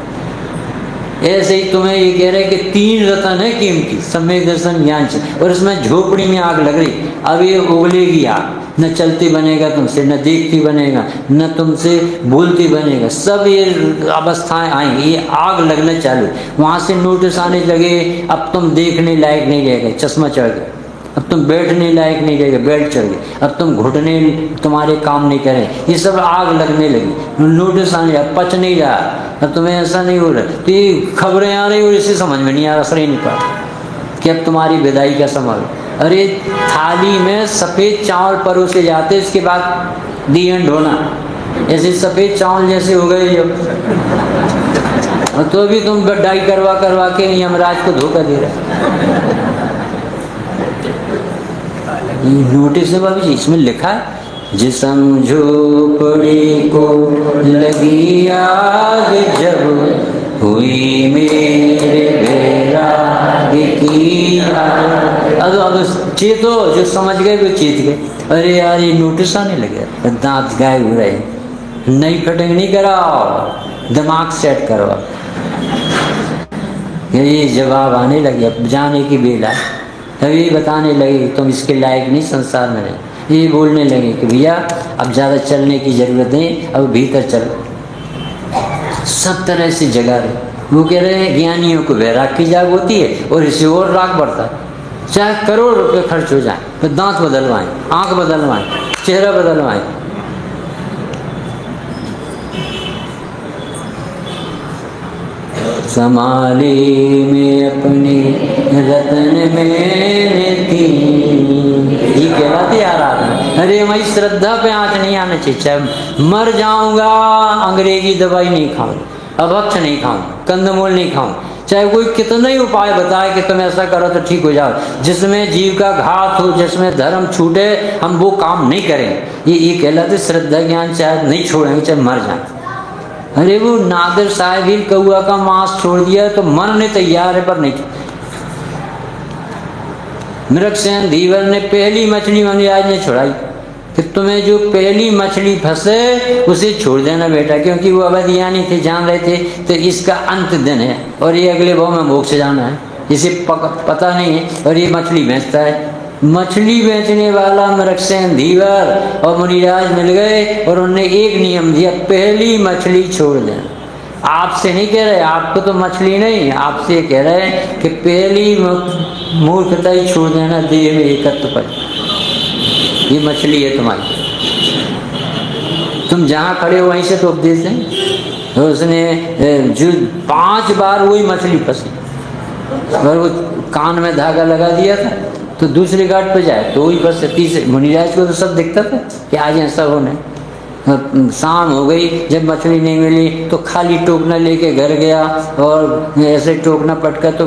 ऐसे ही तुम्हें ये कह रहे हैं कि 3 रतन है कीमती, सम्यक दर्शन ज्ञान से, और इसमें झोपड़ी में आग लग रही। अब ये उगलेगी आग, न चलती बनेगा तुमसे, न देखती बनेगा, न तुमसे बोलती बनेगा, सब ये अवस्थाएं आएंगी। ये आग लगना चालू, वहाँ से नोटिस आने लगे, अब तुम देखने लायक नहीं रहेगा, चश्मा चढ़ गया। अब तुम बैठने लायक नहीं रहेगा, बेल्ट चढ़ गई। अब तुम घुटने तुम्हारे काम नहीं करें, ये सब आग लगने लगी, नोटिस आने लगा, पच नहीं रहा। अब तुम्हें ऐसा नहीं हो रहा, तो ये खबरें आ रही और इसे समझ में नहीं आ रहा, असर ही नहीं पड़ा कि अब तुम्हारी विदाई का समय। अरे थाली में सफ़ेद चावल परोसे जाते, इसके बाद दी एंड होना, ऐसे सफ़ेद चावल जैसे हो गए जो, और तो भी तुम गड्ढाई करवा के यमराज को धोखा दे रहे। नोटिस है बाबू जी, इसमें लिखा है, जिसम झोपड़ी को लगी आग जब हुई मेरे बेराग की आग। अब चेतो, जो समझ गए वो चेत गए। अरे यार ये नोटिस आने लगे, दांत गायब हो रहे, नई कटिंग नहीं कराओ, दिमाग सेट करो। ये जवाब आने लगे, अब जाने की बेला है। अभी बताने लगे तुम इसके लायक नहीं संसार में रहे। ये बोलने लगे कि भैया अब ज़्यादा चलने की ज़रूरत नहीं, अब भीतर चलो। सब तरह से जगा रहे। वो कह रहे हैं ज्ञानियों को वैराग की जाग होती है और इससे और राग बढ़ता है। चाहे करोड़ रुपए खर्च हो जाए, तो दांत बदलवाएं, आंख बदलवाएं, चेहरा बदलवाएं, संभाली में अपनी रतन में थी। ये कहलाती आराधना। अरे मैं श्रद्धा पे आंच नहीं आना चाहिए। चाहे मर जाऊंगा, अंग्रेजी दवाई नहीं खाऊं, अभक्ष नहीं खाऊं, कंदमूल नहीं खाऊं, चाहे कोई कितना ही उपाय बताए कि तुम ऐसा करो तो ठीक हो जाओ, जिसमें जीव का घात हो, जिसमें धर्म छूटे, हम वो काम नहीं करेंगे। ये कहलाते श्रद्धा ज्ञान। चाहे नहीं छोड़ेंगे, चाहे मर जाए। अरे वो नादिर साहब ही कौआ का मांस छोड़ दिया तो मरने तैयार है, पर नहीं। मृगसेन धीवर ने पहली मछली आज ने छुड़ाई कि तुम्हें जो पहली मछली फंसे उसे छोड़ देना बेटा, क्योंकि वो अवधियानी थे, जान रहे थे तो इसका अंत दिन है और ये अगले भाव में मोक्ष जाना है, इसे पता नहीं है और ये मछली बेचता है। मछली बेचने वाला मृगसेन धीवर और मुनिराज मिल गए और उन्होंने एक नियम दिया, पहली मछली छोड़ देना। आपसे नहीं कह रहे, आपको तो मछली नहीं, आपसे कह रहे हैं कि पहली मूर्खता ही छोड़ देना, देह में एकत्व पर। ये मछली है तुम्हारी, तुम जहाँ खड़े हो वहीं से तो उपदेश दें। तो उसने जो 5 बार वही मछली फंसी और वो कान में धागा लगा दिया था, तो दूसरी घाट पे जाए तो वही बस। तीसरे मुनिराज को तो सब दिखता था कि आज ऐसा होने। शाम हो गई, जब मछली नहीं मिली तो खाली टोकना लेके घर गया और ऐसे टोकना पटका तो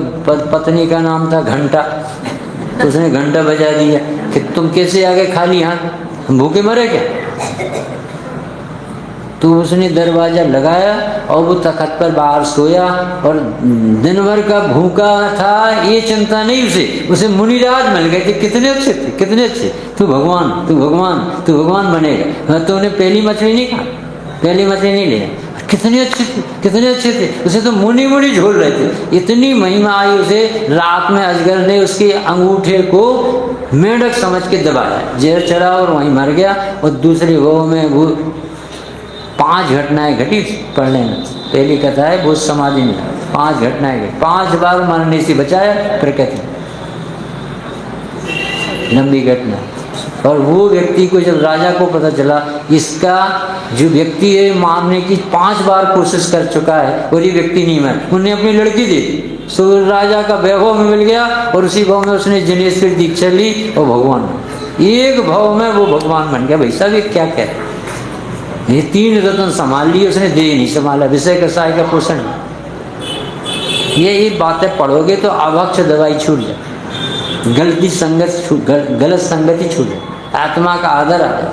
पत्नी का नाम था घंटा, तो उसने घंटा बजा दिया कि तुम कैसे आ गए खाली हाथ, भूखे मरे क्या। तो उसने दरवाजा लगाया और वो तखत पर बाहर सोया और दिन भर का भूखा था, ये चिंता नहीं उसे मुनिराज मिल गए कि कितने अच्छे थे, कितने अच्छे, तू भगवान, तू भगवान, तू भगवान बनेगा। तो उन्हें पहली मछली नहीं खा, पहली मछली नहीं लिया, कितने अच्छे थे, कितने अच्छे थे। उसे तो मुनि मुनि झोल रहे थे, इतनी महिमा आई उसे। रात में अजगर ने उसके अंगूठे को मेंढक समझ के दबाया, जहर चढ़ा और वहीं मर गया। और दूसरी वो में वो 5 घटनाएं घटी, पढ़ लेना। पहली कथा है वो समाधि में 5 घटनाएं घटी, 5 बार मरने से बचाया प्रकृति, लंबी घटना। और वो व्यक्ति को जब राजा को पता चला इसका जो व्यक्ति है मारने की 5 बार कोशिश कर चुका है और ये व्यक्ति नहीं मर, उन्हें अपनी लड़की दे दी। सो राजा का वैभव में मिल गया और उसी भाव में उसने जनेश्वर दीक्षा ली और भगवान, एक भाव में वो भगवान बन गया। भाई साहब ये क्या कह रहे, ये 3 रत्न संभाल लिए उसने, देह नहीं संभाला, विषय कसाय का पोषण। ये बातें पढ़ोगे तो अभक्ष दवाई छूट जाए, गलत संगति छूट जाए, आत्मा का आदर आ जाए।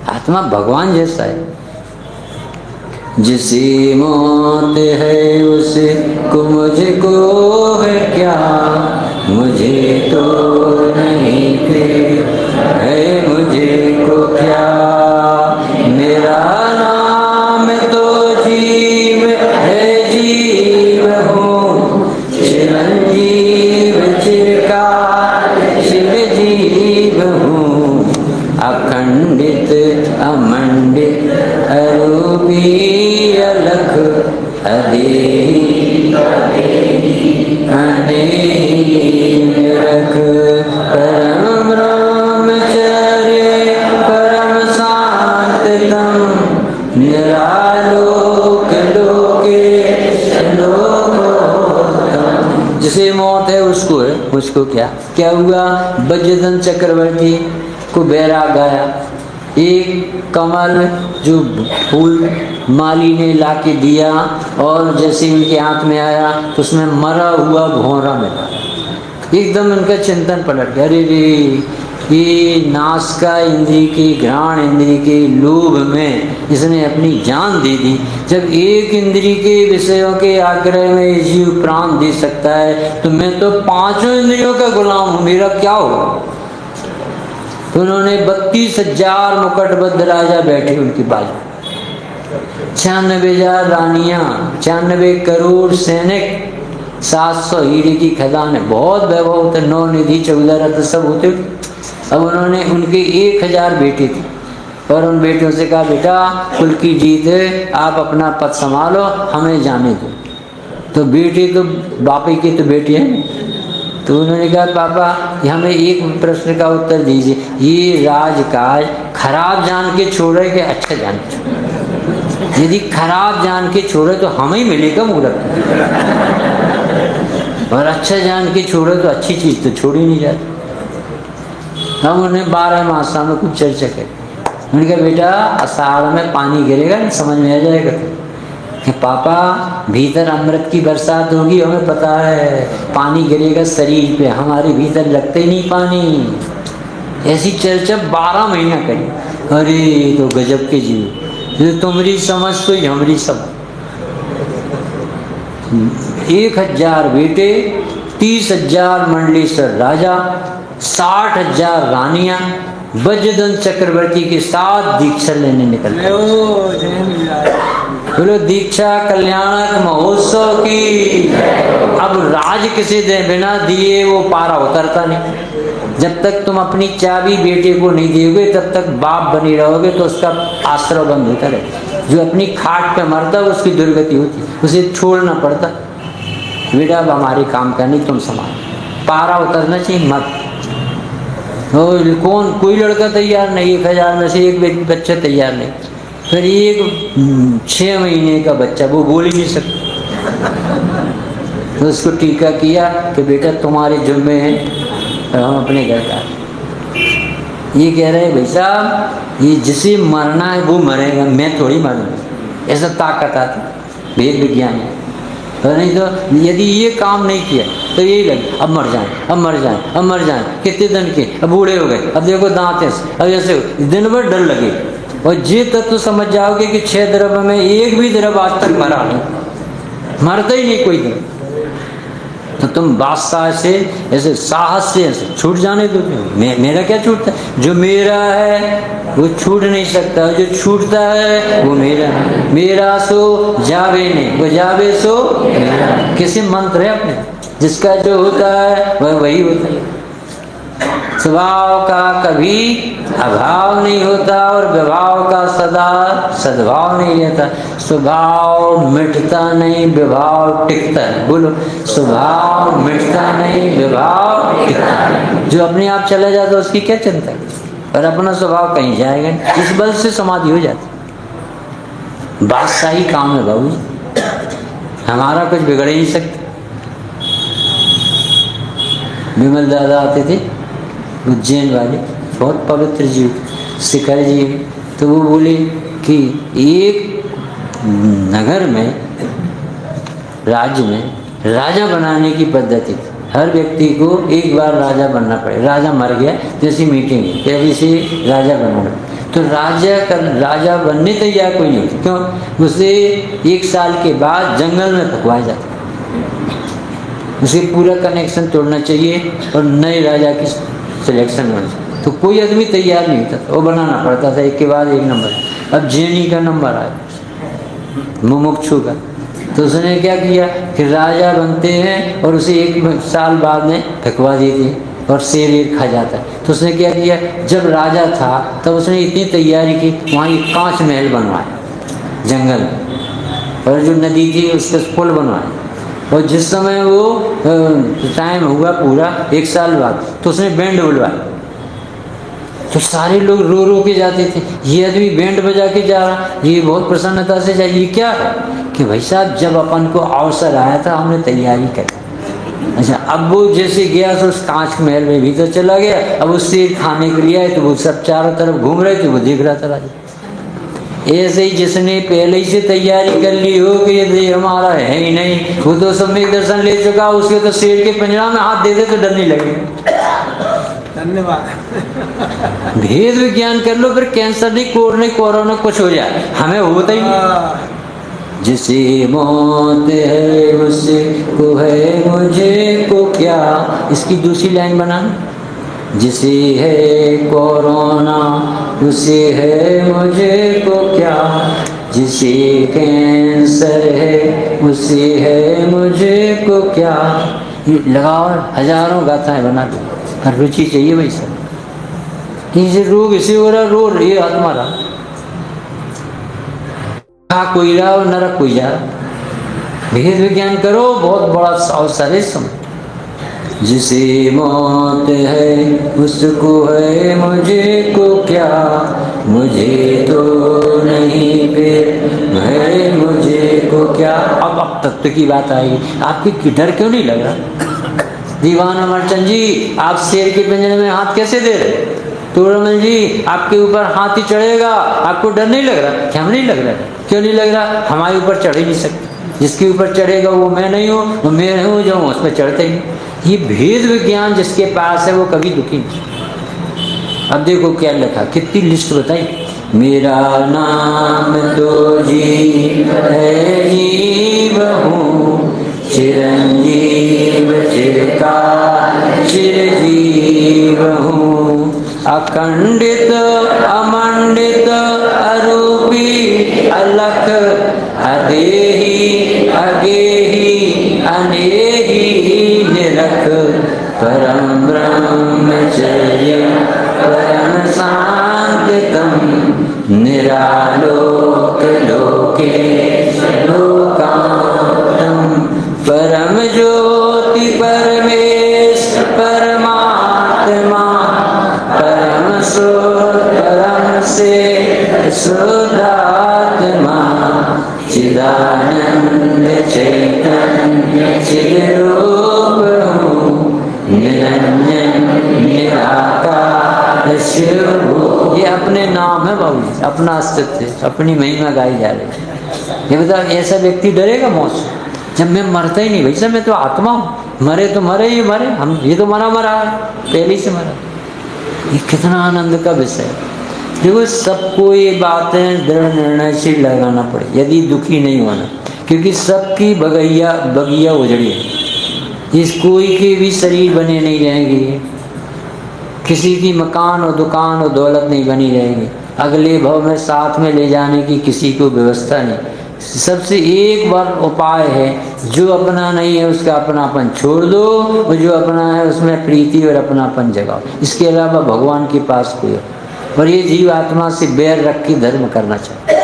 आत्मा भगवान जैसा है। जिसे मौत है उसे को मुझको है क्या, मुझे तो नहीं है मुझे को क्या, मेरा नाम तो जीव है, जीव हूँ चिरंजीव चिरकाल शिव जीव हूँ, अखंडित अमंडित अरूपी अलख अदेही रख, परम ब्रह्मचर्य परम शांततम, निरालोक लोके लोकोत्तम। जिसे मौत है उसको क्या हुआ। बज्रधन चक्रवर्ती को बैराग आया, एक कमल जो फूल माली ने लाके दिया और जैसे उनके हाथ में आया तो उसमें मरा हुआ भौरा मिला। एकदम उनका चिंतन पलट गया, अरे रे ये नासिका इंद्री की, घ्राण इंद्री के लोभ में इसने अपनी जान दे दी। जब एक इंद्री के विषयों के आग्रह में जीव प्राण दे सकता है तो मैं तो 5 इंद्रियों का गुलाम हूँ, मेरा क्या होगा। तो उन्होंने 32,000 मुकुटबद्ध राजा बैठे उनकी बाजू, 96,000 रानियां, 96 करोड़ सैनिक 700 हीरे की खदान है, बहुत वैभव होता, 9 निधि 14 रत्न सब होते। अब उन्होंने उनके 1000 बेटे थे और उन बेटियों से कहा बेटा कुल की जीत है, आप अपना पद संभालो, हमें जाने दो। तो बेटी तो बापी की तो बेटी है, तो उन्होंने कहा पापा हमें एक प्रश्न का उत्तर दीजिए, ये राजकाज खराब जान के छोड़े कि अच्छा जान के छोड़े? यदि खराब जान के छोड़े तो हमें ही मिलेगा मुहूर्त, और अच्छा जान के छोड़े तो अच्छी चीज़ तो छोड़ी नहीं जाती। हम उन्हें 12 मासा में कुछ चर्चा करी। उन्होंने कहा बेटा आषाढ़ में पानी गिरेगा ना, समझ में आ जाएगा कि पापा भीतर अमृत की बरसात होगी, हमें पता है, पानी गिरेगा शरीर पे, हमारे भीतर लगते ही नहीं पानी। ऐसी चर्चा 12 महीना करी। अरे तो गजब के जीव, तुम्हारी समझ तो हमारी समझ। 1000 बेटे, 30,000 मंडलेश्वर राजा, 60,000 रानियां वज्रदंत चक्रवर्ती के साथ दीक्षा लेने निकल गए। बोलो दीक्षा कल्याणक महोत्सव की। अब राज किसी दे बिना दिए वो पारा उतरता नहीं। जब तक तुम अपनी चाबी बेटे को नहीं दोगे तब तक बाप बनी रहोगे, तो उसका आश्रय बंद होता रहे। जो अपनी खाट पे मरता है उसकी दुर्गति होती, उसे छोड़ना पड़ता। बेटा अब हमारे काम का नहीं, तुम संभाल, पारा उतरना चाहिए मत। कौन कोई लड़का तैयार नहीं, 1000 में से एक बच्चा तैयार नहीं। फिर एक 6 महीने का बच्चा, वो बोल ही नहीं सकता, तो उसको टीका किया कि बेटा तुम्हारे जुम्मे हैं, हम अपने घर का। ये कह रहे भाई साहब ये जिसे मरना है वो मरेगा, मैं थोड़ी मरूंगा, ऐसा ताकत आती वेद विज्ञान है। तो नहीं तो यदि ये काम नहीं किया तो यही लगे अब मर जाए, अब मर जाए, अब मर जाए, कितने दिन के, अब बूढ़े हो गए, अब देखो दांत ऐसे, अब ऐसे दिन भर डर लगे। और ये तत्व समझ जाओगे कि 6 द्रव्य में एक भी द्रव्य आज तक मरा नहीं, मरता ही नहीं कोई द्रव्य, तो तुम बादशाह से ऐसे साहस से ऐसे छूट जाने दो। मेरा क्या छूटता है? जो मेरा है वो छूट नहीं सकता, जो छूटता है वो मेरा है। मेरा सो जावे नहीं, वो जावे सो मेरा। किसी मंत्र है अपने, जिसका जो होता है वह वही होता है। स्वभाव का कभी अभाव नहीं होता और विभाव का सदा सद्भाव नहीं रहता। स्वभाव मिटता नहीं, विभाव टिकता है। बोलो स्वभाव मिटता नहीं, विभाव टिकता है। जो अपने आप चला जाता है उसकी क्या चिंता, और अपना स्वभाव कहीं जाएगा नहीं। इस बल से समाधि हो जाती। बादशाही काम है बाबू, हमारा कुछ बिगड़ ही नहीं सकता। विमल दादा आते थे उज्जैन वाले, बहुत पवित्र जीव, शिखर जी। तो वो बोले कि एक नगर में, राज्य में राजा बनाने की पद्धति, हर व्यक्ति को एक बार राजा बनना पड़े। राजा मर गया जैसी मीटिंग है, तभी से राजा बनना। तो राजा बनने तैयार कोई नहीं होता, क्यों? उसे 1 साल के बाद जंगल में फंकवाया जाता, उसे पूरा कनेक्शन तोड़ना चाहिए और नए राजा की सिलेक्शन होना चाहिए। तो कोई आदमी तैयार नहीं था, वो बनाना पड़ता था एक के बाद एक नंबर। अब जेनी का नंबर आया, मुमुक्षु का, तो उसने क्या किया कि राजा बनते हैं और उसे 1 साल बाद में फेंकवा देते हैं और शेर खा जाता है। तो उसने क्या किया, जब राजा था तब उसने इतनी तैयारी की, वहाँ एक कांच महल बनवाया जंगल में, और जो नदी थी उसके पुल बनवाए। और जिस समय वो टाइम हुआ पूरा 1 साल बाद, तो उसने बैंड बुलवाया। तो सारे लोग रो रो के जाते थे, ये आदमी बैंड बजा के जा रहा, ये बहुत प्रसन्नता से जा। ये क्या है कि भाई साहब जब अपन को अवसर आया था हमने तैयारी करी। अच्छा, अब वो जैसे गया तो उस कांच महल में भीतर चला गया, अब उससे खाने के लिए आए तो वो सब चारों तरफ घूम रहे थे, वो देख रहा था राजा। ऐसे ही जिसने पहले ही से तैयारी कर ली हो कि ये हमारा है ही नहीं, वो तो सम्यक दर्शन ले चुका, उसके तो शेर के पिंजरा में हाथ दे दे तो डर नहीं लगेगा। धन्यवाद। भेद विज्ञान कर लो, फिर कैंसर नहीं, कोरोना कुछ हो जाए, हमें होता ही नहीं। जिसे मौत है उससे को है, मुझे को क्या। इसकी दूसरी लाइन बनाना, जिसे है कोरोना उसे है, मुझे को क्या। जिसे कैंसर है उसे है मुझे को क्या। ये लगाओ, हजारों गाथाएं बना दो, पर रुचि चाहिए भाई सब। ये रोग इसे हो रहा, रो रही आत्मा रहा, कोई रहा और नरक कोई जा रहा। भेद विज्ञान करो, बहुत बड़ा अवसर है समय। जिसे मौत है उसको है मुझे को क्या, मुझे तो नहीं फिर है मुझे को क्या। अब तत्व की बात आएगी, आपकी डर क्यों नहीं लग रहा? दीवान अमरचंद जी, आप शेर के पिंजरे में हाथ कैसे दे रहे? तोरमल जी, आपके ऊपर हाथी चढ़ेगा, आपको डर नहीं लग रहा? क्या नहीं लग रहा? क्यों नहीं लग रहा? हमारे ऊपर चढ़ ही नहीं सकते। जिसके ऊपर चढ़ेगा वो मैं नहीं हूँ, वो मैं हूँ जो उस पर चढ़ते ही। ये भेद विज्ञान जिसके पास है वो कभी दुखी नहीं। अब देखो क्या लिखा, कितनी लिस्ट बताई। मेरा नाम तो जीव है, जीव हूँ, चिरंजीव चिरकाल चिरजीव हूँ, अखंडित अमंडित अरूपी अलख अदेही अगेही अनेही निरख, परम ब्रह्मचर्य परम शांतितम, निरालोक लोकेश लोकांतम, परम ज्योति परमेश परमात्मा, परम सुख परम से शुद्धात्मा, चिदानंद चैतन्य चिद्रूप हूँ, निरंजन निराकार शिव। ये अपने नाम है बाबू, अपना अस्तित्व, अपनी महिमा गाई जा रही है। ये बता, ऐसा व्यक्ति डरेगा मौत से? जब मैं मरता ही नहीं भाई साहब, मैं तो आत्मा हूँ, मरे तो मरे ही मरे, हम ये तो मरा मरा है, पहले से मरा। ये कितना आनंद का विषय है। देखो, सबको ये बातें दृढ़ निर्णय से लगाना पड़े यदि दुखी नहीं होना, क्योंकि सबकी बगिया उजड़ी है। इस कोई के भी शरीर बने नहीं रहेंगे, किसी की मकान और दुकान और दौलत नहीं बनी रहेगी, अगले भव में साथ में ले जाने की किसी को व्यवस्था नहीं। सबसे एक बार उपाय है, जो अपना नहीं है उसका अपनापन छोड़ दो, और जो अपना है उसमें प्रीति और अपनापन जगाओ। इसके अलावा भगवान के पास कोई, और ये जीव आत्मा से बैर रख के धर्म करना चाहिए।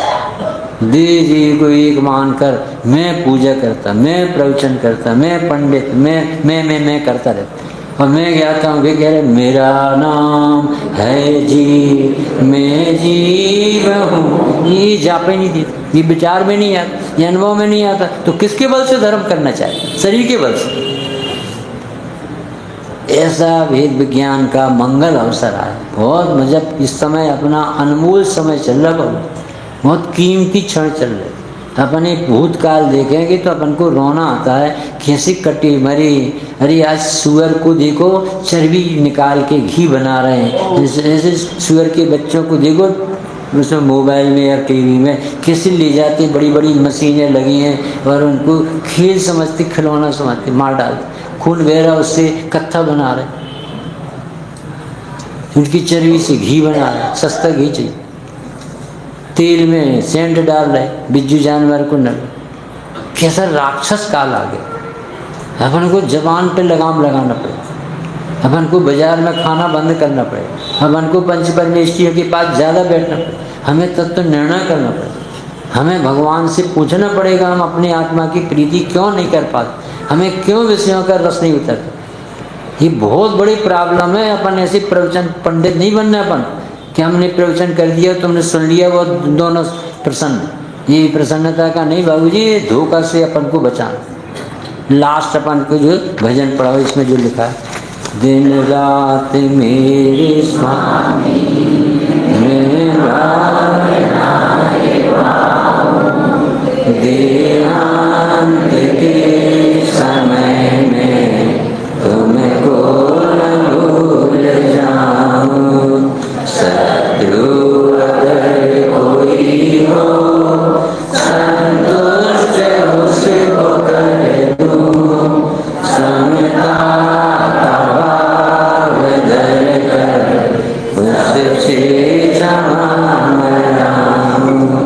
दे जी को एक मानकर मैं पूजा करता, मैं प्रवचन करता, मैं पंडित, मैं करता रहता, और मैं कहता हूँ, वे कह रहे मेरा नाम है जीव, मैं जीव हूँ। ये जापे नहीं देता, ये विचार में नहीं आता, ये अनुभव में नहीं आता, तो किसके बल से धर्म करना चाहिए? शरीर के बल से। ऐसा वेद विज्ञान का मंगल अवसर आया, बहुत मजा। इस समय अपना अनमोल समय चल रहा है, बहुत कीमती क्षण चल रहे। अपने भूतकाल देखेंगे तो अपन को रोना आता है, कैसे कटी मरी। अरे आज सुअर को देखो, चर्बी निकाल के घी बना रहे हैं। ऐसे सुअर के बच्चों को देखो, उसमें मोबाइल में या टीवी में कैसे ले जाते, बड़ी बड़ी मशीनें लगी हैं, और उनको खेल समझते, खिलौना समझते, मार डालते, खून बह रहा उससे कत्था बना रहे, उनकी चर्बी से घी बना रहे, सस्ता घी चाहिए, तेल में सेंट डाल रहे, बिज्जू जानवर को न। कैसा राक्षस काल आ गया। अपन को जबान पे लगाम लगाना पड़े, अपन को बाजार में खाना बंद करना पड़े, अपन को पंच परमेश्वरियों के पास ज़्यादा बैठना पड़े, हमें तत्व निर्णय करना पड़े, हमें भगवान से पूछना पड़ेगा हम अपनी आत्मा की प्रीति क्यों नहीं कर पाते, हमें क्यों विषयों का रस नहीं उतरता। ये बहुत बड़ी प्रॉब्लम है। अपन ऐसे प्रवचन पंडित नहीं बनना अपन कि हमने प्रवचन कर दिया, तुमने सुन लिया, वो दोनों प्रसन्न। ये प्रसन्नता का नहीं बाबूजी, ये धोखा से अपन को बचाना। लास्ट अपन को जो भजन पढ़ाओ, इसमें जो लिखा है, दिन रात मेरे स्वामी देहांत के समय में तुमको न भूल जाऊं, शत्रु अगर कोई हो संतुष्ट उसको कर दूं, समता का भाव धर कर उससे क्षमा मांगूं।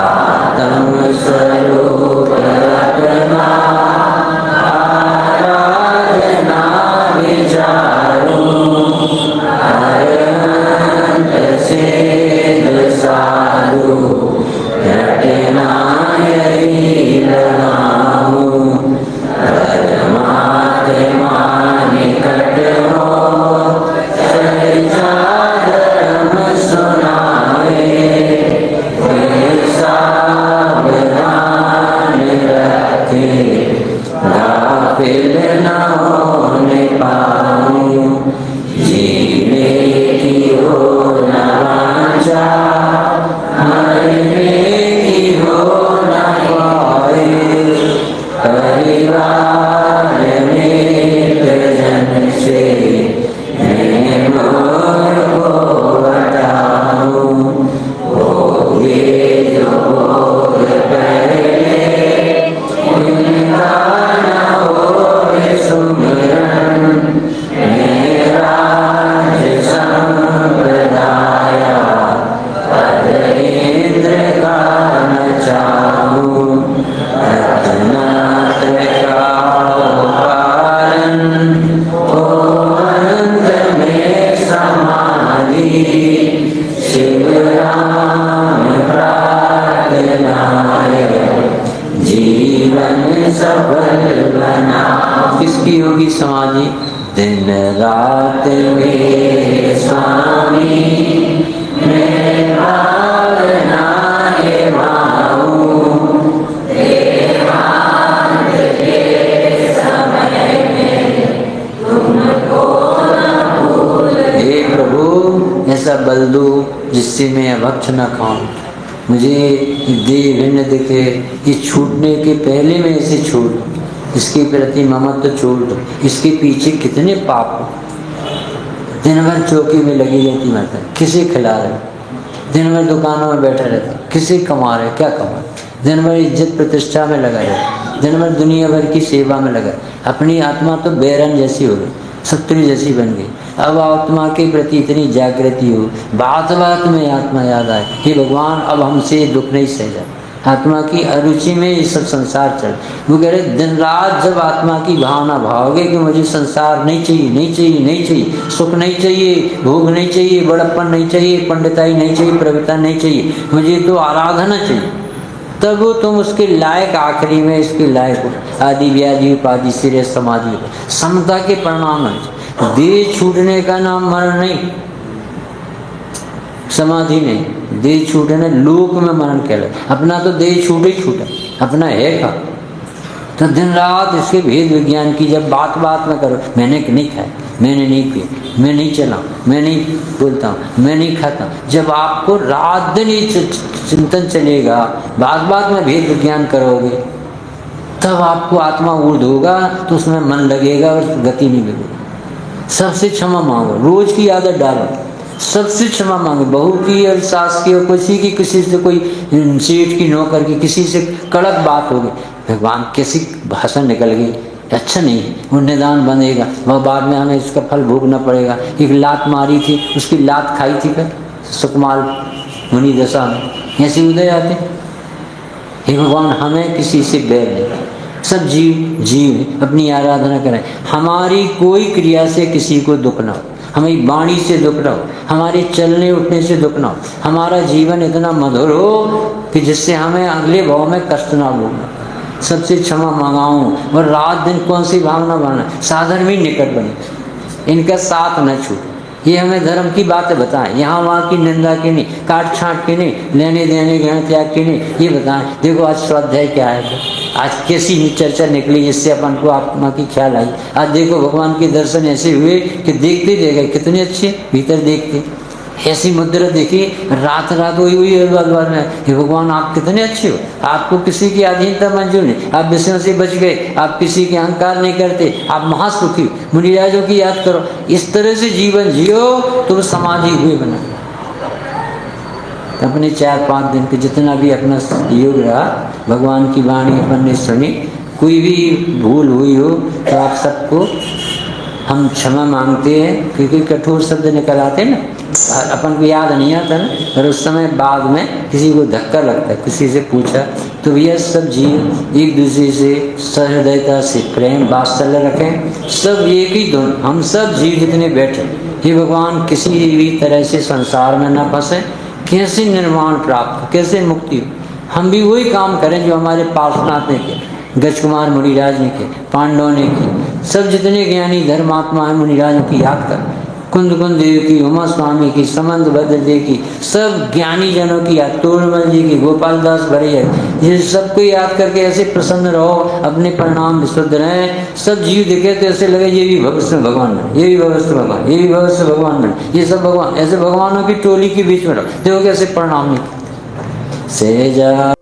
आत्म स्वरूप अपना आराधना विचारो अनंत सिद्ध साधु रटना यही लगाऊं परमात्मा निकट हो सच्चा धर्म सुनाए सावधान रखे गाफिल न होने पाऊं जीने की हो न वांछा मरने की हो न पाए परिवार में जन से मैं मोह को हटाऊं होगे जो भोग पहले उनका न होए सुमरन मेरा संप्रदाय पद इंद्र का न चाहूं रत्नात्रय का पालन हो अनंत में समाधि शिव राम प्रार्थनाय जीवन सफल बना। किसकी होगी समाधि? दिन रात मेरे स्वामी मैं भावना निभाऊं देहांत के समय में तुमको न भूले। हे प्रभु ऐसा बल दो जिससे मैं अभक्ष न खाऊं, मुझे देह भिन्न दिखे, ये छूटने के पहले मैं इसे छोड़ दूं, इसके प्रति ममत्व छोड़ दो। इसके पीछे कितने पाप हो। दिन भर चौकी में लगी रहती माता, किसे खिला रहे, दिन भर दुकानों में बैठा रहता, किसे कमा रहे, क्या कमा रहे, दिन भर इज्जत प्रतिष्ठा में लगा रहता, दिन भर दुनिया भर की सेवा में लगा। अपनी आत्मा तो बैरन जैसी हो गई, शत्रु जैसी बन गई। अब आत्मा के प्रति इतनी जागृति हो, बात बात में आत्मा याद आए कि भगवान अब हमसे ये दुख नहीं सह जाए। आत्मा की अरुचि में ये सब संसार चल। वो कह रहे दिन रात जब आत्मा की भावना भाओगे कि मुझे संसार नहीं चाहिए, नहीं चाहिए, नहीं चाहिए, सुख नहीं चाहिए, भोग नहीं चाहिए, बड़प्पन नहीं चाहिए, पंडिताई नहीं चाहिए, प्रविता नहीं चाहिए, मुझे तो आराधना चाहिए, तब वो तुम उसके लायक आखिरी में इसके लायक हो। आदि व्याधि उपाधि सिरे समाधि हो, समता के परिणाम है। देह छूटने का नाम मरण नहीं, समाधि नहीं, देह छूटने लोक में मरण कहलाए। अपना तो देह छूटे छूटा, अपना है का। तो दिन रात इसके भेद विज्ञान की जब बात बात में करो, मैंने नहीं खाया, मैंने नहीं पिया, मैं नहीं चला, मैं नहीं बोलता हूँ, मैं नहीं खाता। जब आपको रात दिन ये चिंतन चलेगा, बात बात में भेद विज्ञान करोगे, तब आपको आत्मा ऊर्ध होगा, तो उसमें मन लगेगा और गति नहीं मिलेगी। सबसे क्षमा मांगो, रोज की आदत डालो, सबसे क्षमा मांगो। बहू की और सास की और किसी से कोई सेठ की नौकर की किसी से कड़क बात होगी, भगवान कैसी भाषा निकल गई, अच्छा नहीं, वो निदान बनेगा, वह बाद में हमें इसका फल भोगना पड़ेगा। एक लात मारी थी, उसकी लात खाई थी फिर सुकुमार मुनि दशा में, ऐसे उदय आते। हे भगवान हमें किसी से बैर नहीं, सब जीव अपनी आराधना करें, हमारी कोई क्रिया से किसी को दुख ना हो, हमारी वाणी से दुख ना हो, हमारे चलने उठने से दुख ना हो, हमारा जीवन इतना मधुर हो कि जिससे हमें अगले भाव में कष्ट ना भोगना। सबसे क्षमा मांगाऊं और रात दिन कौन सी भावना बना, साधन भी निकट बने, इनका साथ न छूटे। ये हमें धर्म की बातें बताएं, यहाँ वहाँ की निंदा की नहीं, काट छाट की नहीं, लेने देने ग्रहण त्याग की नहीं, ये बताएं। देखो आज स्वाध्याय क्या है, आज कैसी चर्चा निकली जिससे अपन को आत्मा की ख्याल आई। आज देखो भगवान के दर्शन ऐसे हुए कि देखते देखे कितने अच्छे भीतर देखते, ऐसी मुद्रा देखी, रात रात वही हुई में हे भगवान आप कितने अच्छे हो, आपको किसी की अधीनता मंजूर नहीं, आप विषयों से बच गए, आप किसी के अहंकार नहीं करते, आप महासुखी। मुनिराजों की याद करो, इस तरह से जीवन जियो तुम समाधि हुए बना। अपने 4-5 दिन के जितना भी अपना योग रहा, भगवान की वाणी अपन ने सुनी, कोई भी भूल हुई हो तो आप सबको हम क्षमा मांगते हैं, क्योंकि कठोर शब्द निकल आते ना, अपन को याद नहीं आता ना, पर उस समय बाद में किसी को धक्का लगता है, किसी से पूछा तो भैया सब जीव एक दूसरे से सहृदयता से प्रेम वात्सल्य रखें, सब एक ही धुन, हम सब जीव जितने बैठे, हे भगवान किसी भी तरह से संसार में न फंसे, कैसे निर्माण प्राप्त, कैसे मुक्ति, हम भी वही काम करें जो हमारे पार्श्वनाथ ने किया, गजकुमार मुनिराज ने किया, पांडवों ने की, सब जितने ज्ञानी धर्मात्मा है मुनिराज की याद कर, कुंद कुंद देव की, उमा स्वामी की, समंत भद्र देव की, सब ज्ञानी जनों की याद, तोड़मल जी की, गोपाल दास भरैया, ये सबको याद करके ऐसे प्रसन्न रहो, अपने परिणाम विशुद्ध रहे, सब जीव दिखे तो ऐसे लगे ये भी भविष्य में भगवान बने, ये भी भविष्य में भगवान, ये भी भविष्य में भगवान बने, ये सब भगवान, ऐसे भगवानों की टोली के बीच में रहो, देखो कैसे परिणाम नहीं सेजा